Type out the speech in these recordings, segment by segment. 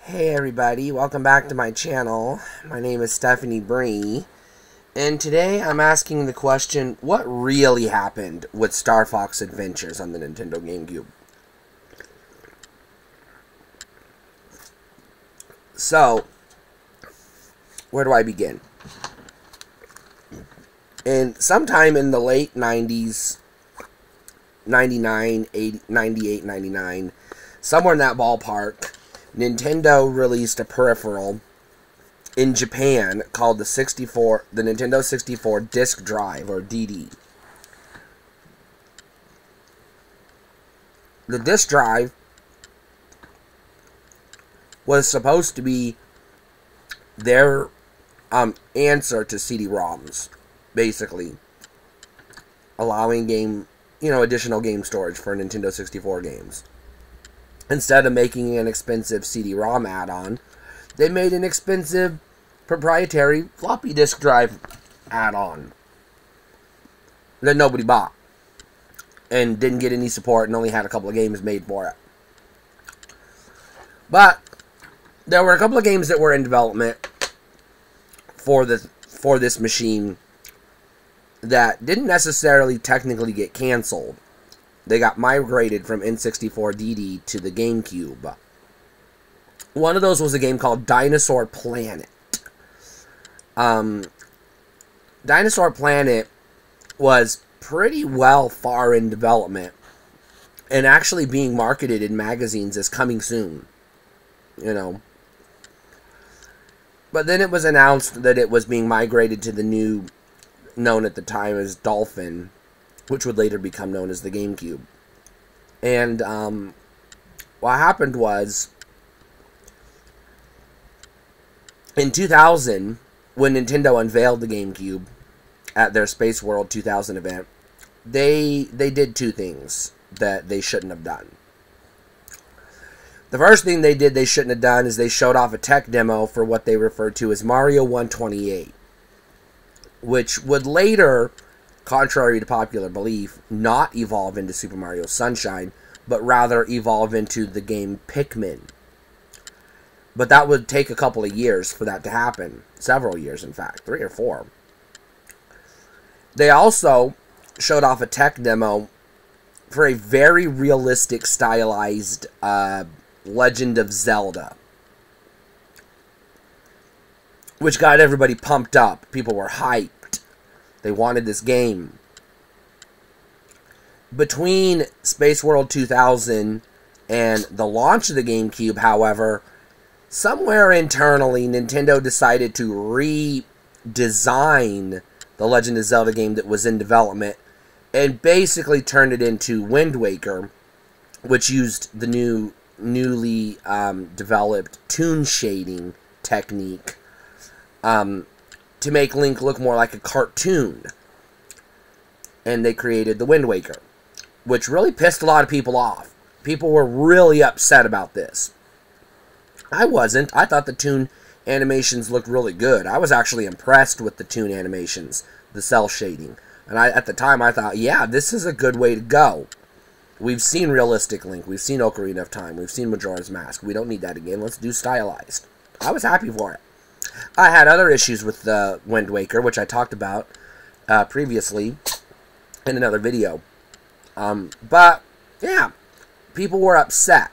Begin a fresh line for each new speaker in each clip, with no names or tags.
Hey everybody, welcome back to my channel. My name is Stephanie Bree, and today I'm asking the question, what really happened with Star Fox Adventures on the Nintendo GameCube? So, where do I begin? And sometime in the late 90s, 99, 80, 98, 99, somewhere in that ballpark, Nintendo released a peripheral in Japan called the Nintendo 64 Disk Drive, or DD. The disk drive was supposed to be their answer to CD-ROMs, basically, allowing additional game storage for Nintendo 64 games. Instead of making an expensive CD-ROM add-on, they made an expensive proprietary floppy disk drive add-on that nobody bought and didn't get any support and only had a couple of games made for it. But there were a couple of games that were in development for this machine that didn't necessarily technically get canceled. They got migrated from N64 DD to the GameCube. One of those was a game called Dinosaur Planet. Dinosaur Planet was pretty well far in development and actually being marketed in magazines as coming soon. But then it was announced that it was being migrated to the new, known at the time as Dolphin, which would later become known as the GameCube. And what happened was, in 2000, when Nintendo unveiled the GameCube at their Space World 2000 event, they did two things that they shouldn't have done. The first thing they shouldn't have done is they showed off a tech demo for what they referred to as Mario 128, which would later, contrary to popular belief, not evolve into Super Mario Sunshine, but rather evolve into the game Pikmin. But that would take a couple of years for that to happen. Several years, in fact. 3 or 4. They also showed off a tech demo for a very realistic, stylized Legend of Zelda, which got everybody pumped up. People were hyped. They wanted this game. Between Space World 2000 and the launch of the GameCube, however, somewhere internally, Nintendo decided to redesign the Legend of Zelda game that was in development and basically turned it into Wind Waker, which used the newly developed toon shading technique to make Link look more like a cartoon. And they created the Wind Waker, which really pissed a lot of people off. People were really upset about this. I wasn't. I thought the toon animations looked really good. I was actually impressed with the toon animations, the cell shading. And at the time I thought, yeah, this is a good way to go. We've seen realistic Link. We've seen Ocarina of Time. We've seen Majora's Mask. We don't need that again. Let's do stylized. I was happy for it. I had other issues with the Wind Waker, which I talked about previously in another video. But, yeah, people were upset.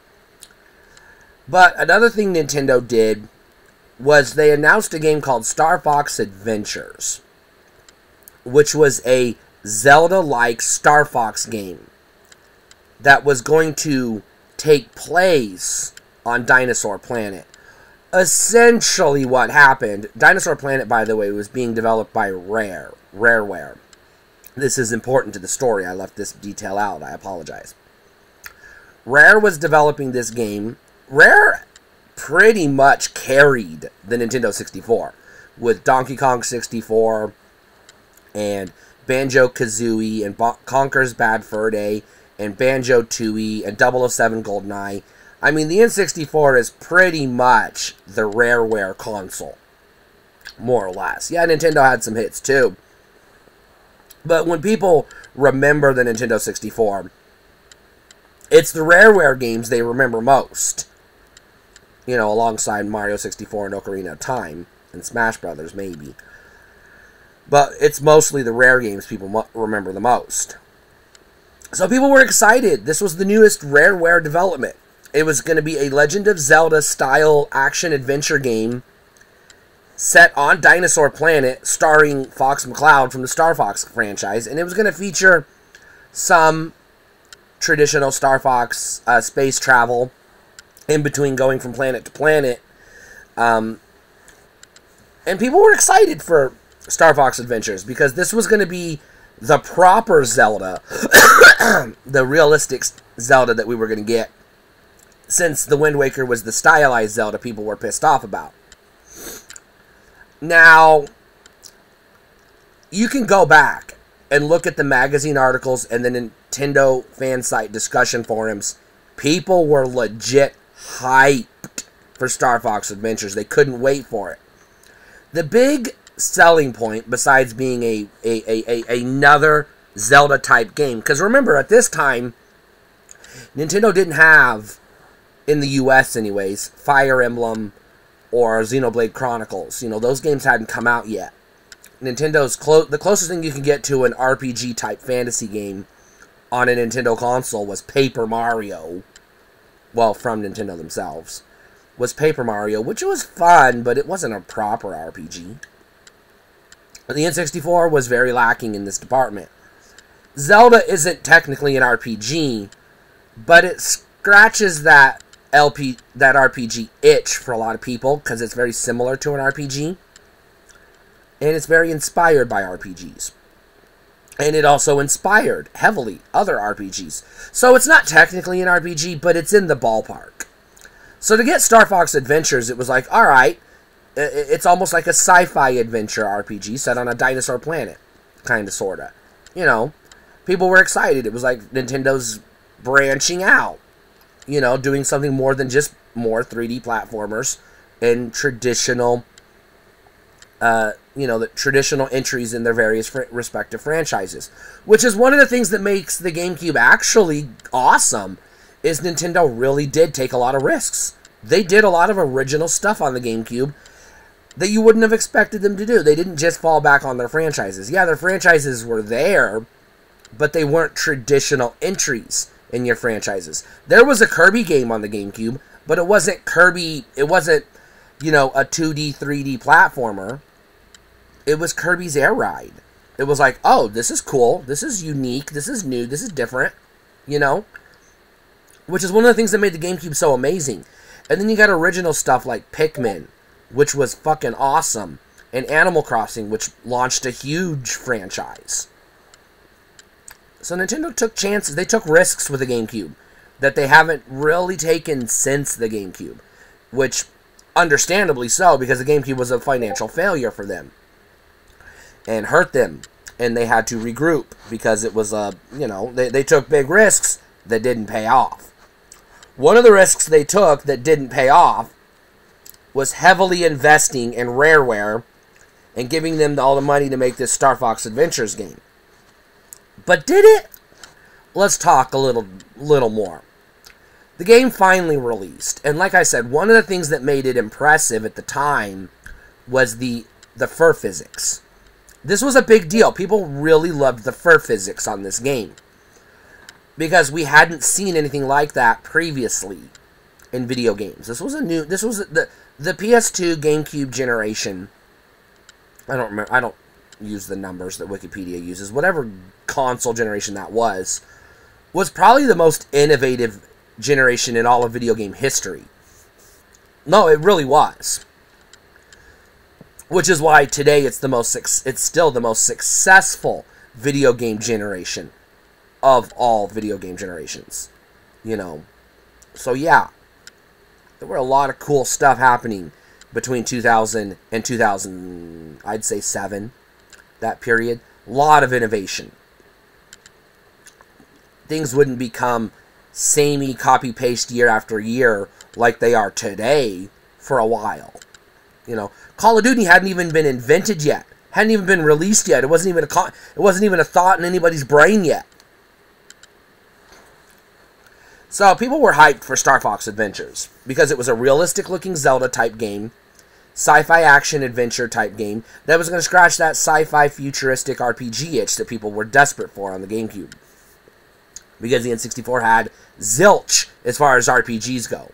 But another thing Nintendo did was they announced a game called Star Fox Adventures, which was a Zelda-like Star Fox game that was going to take place on Dinosaur Planet. Essentially what happened, Dinosaur Planet, by the way, was being developed by Rareware. This is important to the story. I left this detail out. I apologize. Rare was developing this game. Rare pretty much carried the Nintendo 64 with Donkey Kong 64 and Banjo-Kazooie and Conker's Bad Fur Day and Banjo-Tooie and 007 GoldenEye. I mean, the N64 is pretty much the Rareware console, more or less. Yeah, Nintendo had some hits too. But when people remember the Nintendo 64, it's the Rareware games they remember most. You know, alongside Mario 64 and Ocarina of Time, and Smash Brothers, maybe. But it's mostly the Rare games people remember the most. So people were excited. This was the newest Rareware development. It was going to be a Legend of Zelda style action-adventure game set on Dinosaur Planet, starring Fox McCloud from the Star Fox franchise. And it was going to feature some traditional Star Fox space travel in between going from planet to planet. And people were excited for Star Fox Adventures because this was going to be the proper Zelda, the realistic Zelda that we were going to get, since the Wind Waker was the stylized Zelda people were pissed off about. Now, you can go back and look at the magazine articles and the Nintendo fan site discussion forums. People were legit hyped for Star Fox Adventures. They couldn't wait for it. The big selling point, besides being another Zelda-type game, because remember, at this time, Nintendo didn't have, in the US anyways, Fire Emblem or Xenoblade Chronicles. You know, those games hadn't come out yet. Nintendo's the closest thing you can get to an RPG-type fantasy game on a Nintendo console was Paper Mario. Well, from Nintendo themselves. Was Paper Mario, which was fun, but it wasn't a proper RPG. The N64 was very lacking in this department. Zelda isn't technically an RPG, but it scratches that RPG itch for a lot of people, because it's very similar to an RPG. And it's very inspired by RPGs. And it also inspired, heavily, other RPGs. So it's not technically an RPG, but it's in the ballpark. So to get Star Fox Adventures, it was like, alright, it's almost like a sci-fi adventure RPG set on a dinosaur planet. Kinda, sorta. You know, people were excited. It was like Nintendo's branching out. You know, doing something more than just more 3D platformers and traditional, the traditional entries in their various respective franchises. Which is one of the things that makes the GameCube actually awesome, is Nintendo really did take a lot of risks. They did a lot of original stuff on the GameCube that you wouldn't have expected them to do. They didn't just fall back on their franchises. Yeah, their franchises were there, but they weren't traditional entries in your franchises. There was a Kirby game on the GameCube, but it wasn't Kirby, it wasn't, a 2D, 3D platformer. It was Kirby's Air Ride. It was like, oh, this is cool, this is unique, this is new, this is different, Which is one of the things that made the GameCube so amazing. And then you got original stuff like Pikmin, which was fucking awesome, and Animal Crossing, which launched a huge franchise. So Nintendo took chances. They took risks with the GameCube that they haven't really taken since the GameCube. Which, understandably so, because the GameCube was a financial failure for them. And hurt them. And they had to regroup because it was they took big risks that didn't pay off. One of the risks they took that didn't pay off was heavily investing in Rareware and giving them all the money to make this Star Fox Adventures game. But did it? Let's talk a little more. The game finally released, and like I said, one of the things that made it impressive at the time was the fur physics. This was a big deal. People really loved the fur physics on this game, because we hadn't seen anything like that previously in video games. This was the PS2 GameCube generation. I don't use the numbers that Wikipedia uses. Whatever console generation that was probably the most innovative generation in all of video game history. No, it really was. Which is why today it's still the most successful video game generation of all video game generations. So yeah, there were a lot of cool stuff happening between 2000 and 2007, that period. A lot of innovation. Things wouldn't become samey copy-paste year after year like they are today for a while. Call of Duty hadn't even been invented yet. Hadn't even been released yet. It wasn't even a thought in anybody's brain yet. So people were hyped for Star Fox Adventures because it was a realistic-looking Zelda-type game, sci-fi action-adventure type game that was going to scratch that sci-fi futuristic RPG itch that people were desperate for on the GameCube. Because the N64 had zilch as far as RPGs go.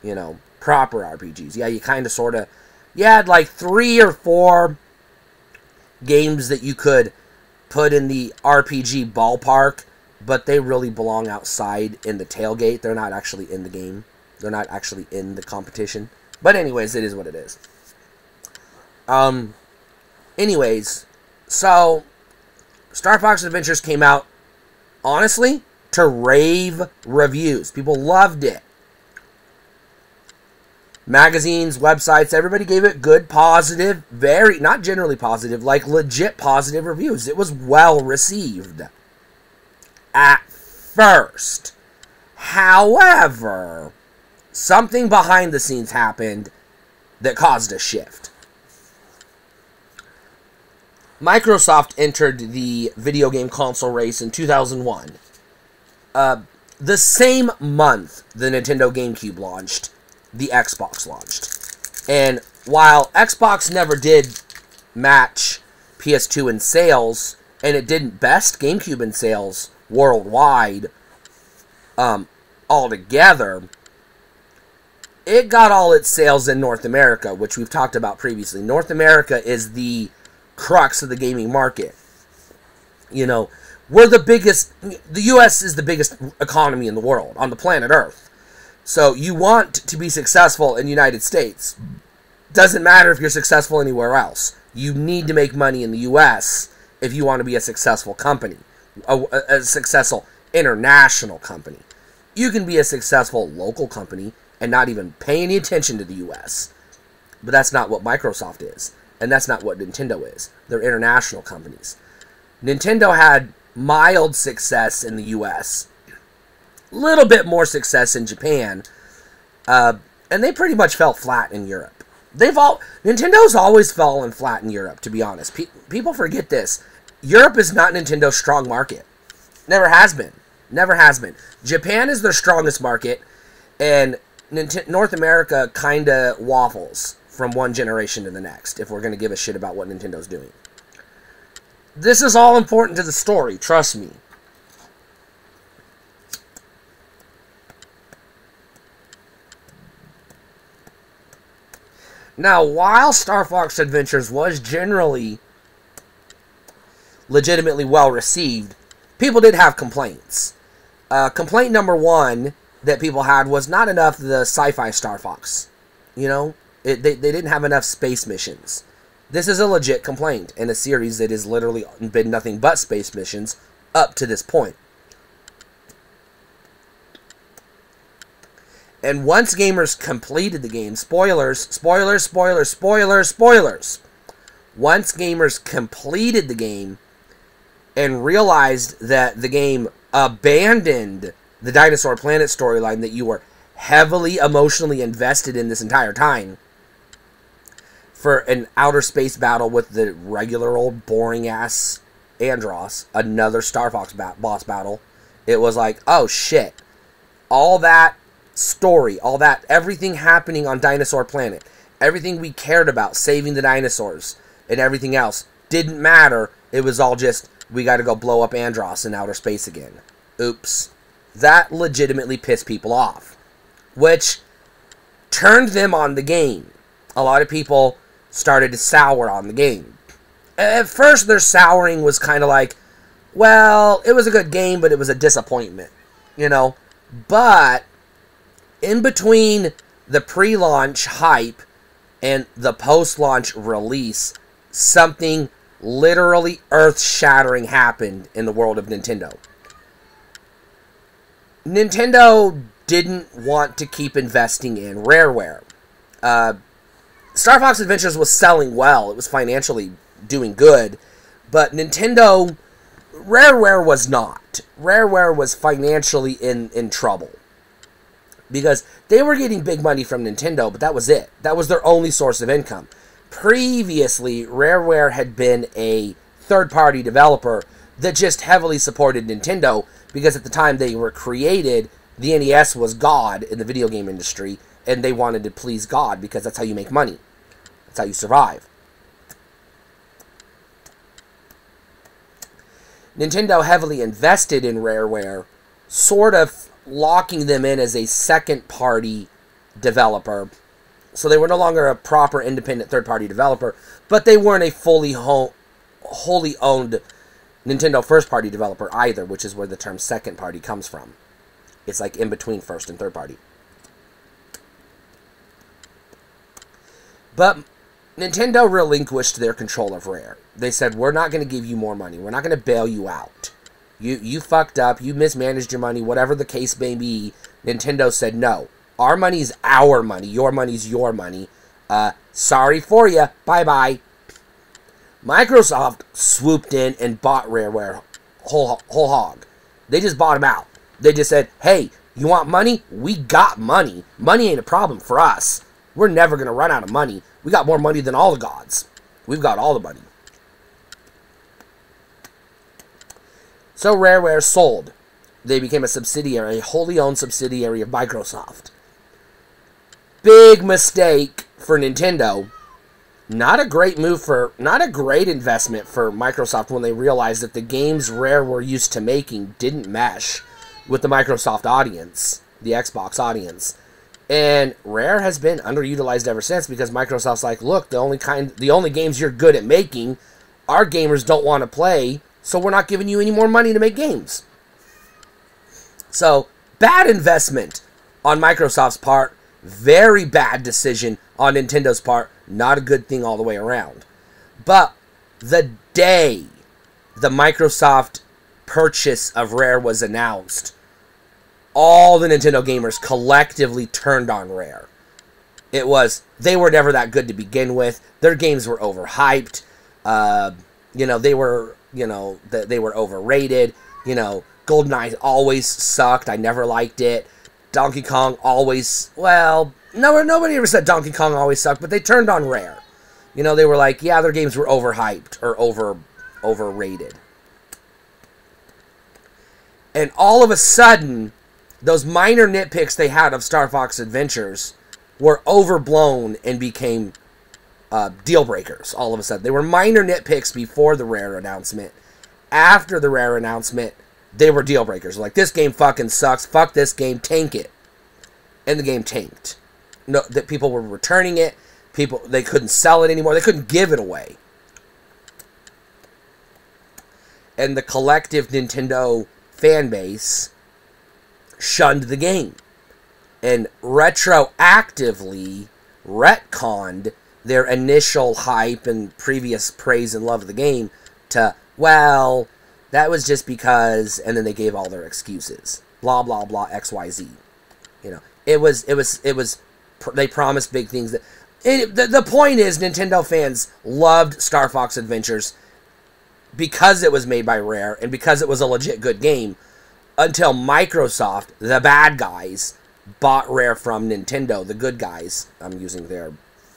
You know, proper RPGs. Yeah, you kind of, sort of... You had like 3 or 4 games that you could put in the RPG ballpark, but they really belong outside in the tailgate. They're not actually in the game. They're not actually in the competition. But anyways, it is what it is. Anyways, so Star Fox Adventures came out, honestly, to rave reviews. People loved it. Magazines, websites, everybody gave it good, positive, very, not generally positive, like legit positive reviews. It was well received at first. However, something behind the scenes happened that caused a shift. Microsoft entered the video game console race in 2001. The same month the Nintendo GameCube launched, the Xbox launched. And while Xbox never did match PS2 in sales, and it didn't best GameCube in sales worldwide altogether, it got all its sales in North America, which we've talked about previously. North America is the crux of the gaming market. You know, we're the biggest, the US is the biggest economy in the world, on the planet Earth. So you want to be successful in the United States. Doesn't matter if you're successful anywhere else. You need to make money in the US if you want to be a successful company, a successful international company. You can be a successful local company and not even pay any attention to the US. But that's not what Microsoft is. And that's not what Nintendo is. They're international companies. Nintendo had mild success in the US. Little bit more success in Japan. And they pretty much fell flat in Europe. Nintendo's always fallen flat in Europe, to be honest. People forget this. Europe is not Nintendo's strong market. Never has been. Never has been. Japan is their strongest market, and North America kind of waffles from one generation to the next, if we're going to give a shit about what Nintendo's doing. This is all important to the story, trust me. Now, while Star Fox Adventures was generally legitimately well received, people did have complaints. Complaint number one that people had was not enough the sci-fi Star Fox. You know, they didn't have enough space missions. This is a legit complaint in a series that has literally been nothing but space missions up to this point. And once gamers completed the game, spoilers. Once gamers completed the game and realized that the game abandoned the Dinosaur Planet storyline that you were heavily emotionally invested in this entire time for an outer space battle with the regular old boring-ass Andross, another Star Fox boss battle, it was like, oh shit, all that story, all that, everything happening on Dinosaur Planet, everything we cared about, saving the dinosaurs and everything else, didn't matter. It was all just, we gotta go blow up Andross in outer space again. Oops. That legitimately pissed people off, which turned them on the game. A lot of people started to sour on the game. At first, their souring was kind of like, well, it was a good game, but it was a disappointment, you know? But in between the pre-launch hype and the post-launch release, something literally earth-shattering happened in the world of Nintendo. Nintendo didn't want to keep investing in Rareware. Star Fox Adventures was selling well. It was financially doing good. But Nintendo, Rareware was not. Rareware was financially in trouble. Because they were getting big money from Nintendo, but that was it. That was their only source of income. Previously, Rareware had been a third-party developer that just heavily supported Nintendo, because at the time they were created, The NES was God in the video game industry, and they wanted to please God because that's how you make money. That's how you survive. Nintendo heavily invested in Rareware, sort of locking them in as a second-party developer. So they were no longer a proper independent third-party developer, but they weren't a wholly owned Nintendo first-party developer either, which is where the term second-party comes from. It's like in between first and third-party. But Nintendo relinquished their control of Rare. They said, we're not going to give you more money. We're not going to bail you out. You fucked up. You mismanaged your money. Whatever the case may be, Nintendo said, no. Our money's our money. Your money's your money. Sorry for you. Bye-bye. Microsoft swooped in and bought Rareware whole hog. They just bought them out. They just said, hey, you want money? We got money. Money ain't a problem for us. We're never going to run out of money. We got more money than all the gods. We've got all the money. So Rareware sold. They became a subsidiary, a wholly owned subsidiary of Microsoft. Big mistake for Nintendo. Not a great investment for Microsoft when they realized that the games Rare were used to making didn't mesh with the Microsoft audience, the Xbox audience. And Rare has been underutilized ever since because Microsoft's like, look, the only games you're good at making, our gamers don't want to play, so we're not giving you any more money to make games. So, bad investment on Microsoft's part, very bad decision on Nintendo's part, not a good thing all the way around. But the day the Microsoft purchase of Rare was announced, all the Nintendo gamers collectively turned on Rare. They were never that good to begin with. Their games were overhyped. They were overrated. GoldenEye always sucked. I never liked it. Donkey Kong always, nobody ever said Donkey Kong always sucked, but they turned on Rare. They were like, yeah, their games were overhyped or overrated. And all of a sudden, those minor nitpicks they had of Star Fox Adventures were overblown and became deal breakers all of a sudden. They were minor nitpicks before the Rare announcement. After the Rare announcement, they were deal breakers. Like, this game fucking sucks. Fuck this game. Tank it. And the game tanked. No, that people were returning it. They couldn't sell it anymore. They couldn't give it away. And the collective Nintendo fan base shunned the game and retroactively retconned their initial hype and previous praise and love of the game to, well, that was just because, and then they gave all their excuses. Blah, blah, blah, XYZ. They promised big things. The point is, Nintendo fans loved Star Fox Adventures because it was made by Rare and because it was a legit good game, until Microsoft, the bad guys, bought Rare from Nintendo, the good guys. I'm using their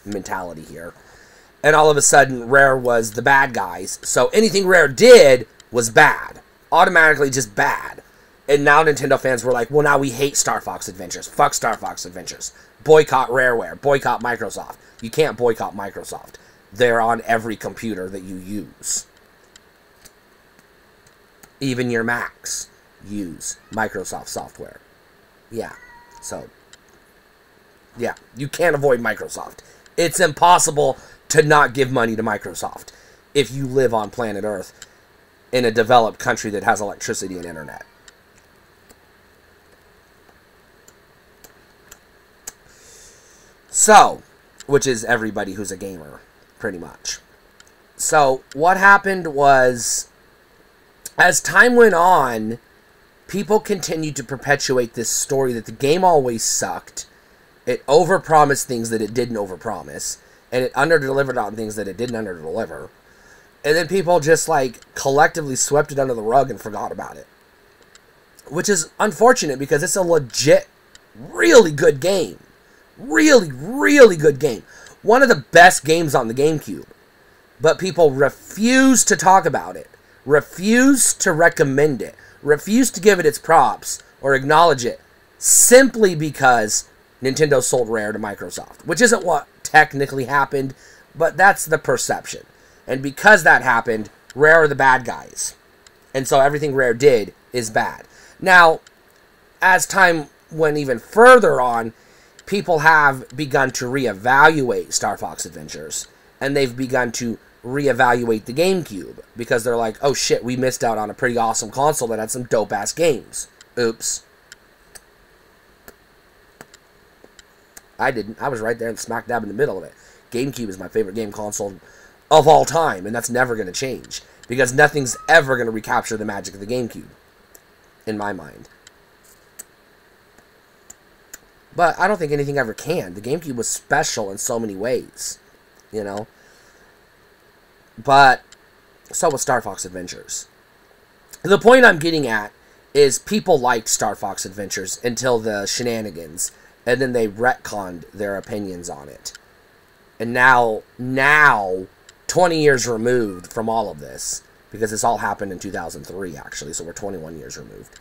mentality here. And all of a sudden, Rare was the bad guys. So anything Rare did was bad. Automatically just bad. And now Nintendo fans were like, well, now we hate Star Fox Adventures. Fuck Star Fox Adventures. Boycott Rareware. Boycott Microsoft. You can't boycott Microsoft. They're on every computer that you use. Even your Macs use Microsoft software. Yeah. So, yeah. You can't avoid Microsoft. It's impossible to not give money to Microsoft if you live on planet Earth in a developed country that has electricity and internet. So, which is everybody who's a gamer, pretty much. So, what happened was, as time went on, people continued to perpetuate this story that the game always sucked. It overpromised things that it didn't overpromise, and it underdelivered on things that it didn't underdeliver. And then people just, collectively swept it under the rug and forgot about it. Which is unfortunate, because it's a legit, really good game. Really, really good game. One of the best games on the GameCube. But people refuse to talk about it. Refuse to recommend it. Refuse to give it its props or acknowledge it. simply because Nintendo sold Rare to Microsoft, which isn't what technically happened, but that's the perception. And because that happened, Rare are the bad guys. And so everything Rare did is bad. Now, as time went even further on, people have begun to reevaluate Star Fox Adventures. And they've begun to reevaluate the GameCube. Because they're like, oh shit, we missed out on a pretty awesome console that had some dope-ass games. Oops. I didn't. I was right there and smack dab in the middle of it. GameCube is my favorite game console of all time, and that's never going to change. Because nothing's ever going to recapture the magic of the GameCube. In my mind. But I don't think anything ever can. The GameCube was special in so many ways. You know? But so was Star Fox Adventures. The point I'm getting at is people liked Star Fox Adventures until the shenanigans. And then they retconned their opinions on it. And now, 20 years removed from all of this, because this all happened in 2003, actually, so we're 21 years removed.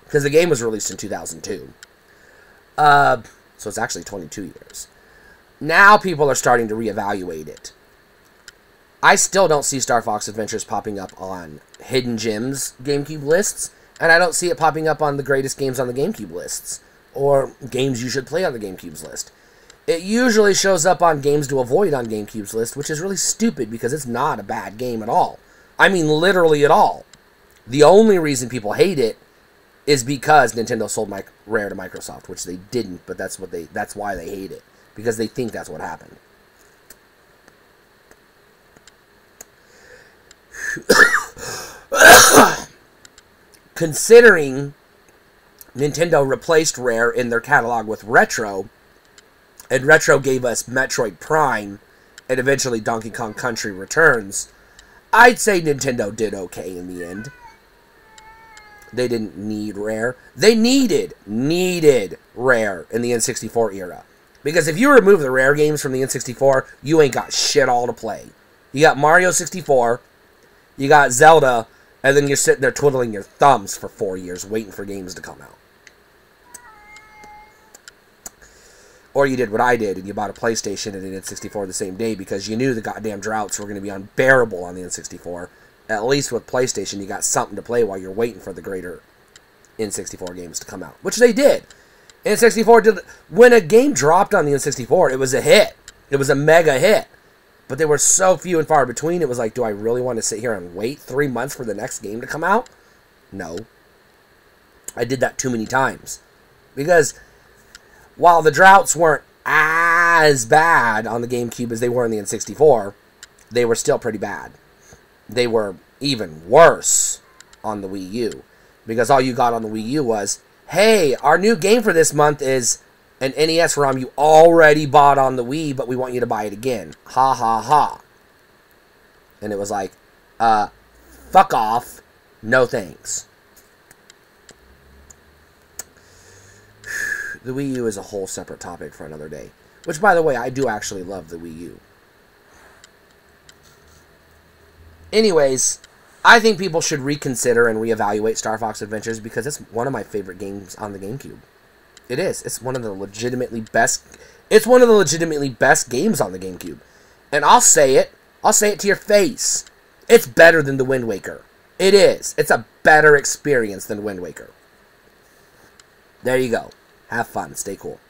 Because the game was released in 2002. So it's actually 22 years. Now people are starting to reevaluate it. I still don't see Star Fox Adventures popping up on Hidden Gems GameCube lists, and I don't see it popping up on the greatest games on the GameCube lists, or games you should play on the GameCube's list. It usually shows up on games to avoid on GameCube's list, which is really stupid because it's not a bad game at all. I mean, literally at all. The only reason people hate it is because Nintendo sold Rare to Microsoft, which they didn't, but that's why they hate it, because they think that's what happened. Considering Nintendo replaced Rare in their catalog with Retro, and Retro gave us Metroid Prime, and eventually Donkey Kong Country Returns, I'd say Nintendo did okay in the end. They didn't need Rare. They needed Rare in the N64 era. Because if you remove the Rare games from the N64, you ain't got shit all to play. You got Mario 64, you got Zelda, and then you're sitting there twiddling your thumbs for 4 years waiting for games to come out. Or you did what I did, and you bought a PlayStation and an N64 the same day because you knew the goddamn droughts were going to be unbearable on the N64. At least with PlayStation, you got something to play while you're waiting for the greater N64 games to come out. Which they did. N64 did. When a game dropped on the N64, it was a hit. It was a mega hit. But they were so few and far between, it was like, do I really want to sit here and wait 3 months for the next game to come out? No. I did that too many times. Because while the droughts weren't as bad on the GameCube as they were on the N64, they were still pretty bad. They were even worse on the Wii U. Because all you got on the Wii U was, hey, our new game for this month is an NES ROM you already bought on the Wii, but we want you to buy it again. Ha ha ha. And it was like, fuck off. No thanks. The Wii U is a whole separate topic for another day. Which, by the way, I do actually love the Wii U. Anyways, I think people should reconsider and reevaluate Star Fox Adventures because it's one of my favorite games on the GameCube. It is. It's one of the legitimately best. It's one of the legitimately best games on the GameCube. And I'll say it. I'll say it to your face. It's better than the Wind Waker. It is. It's a better experience than Wind Waker. There you go. Have fun. Stay cool.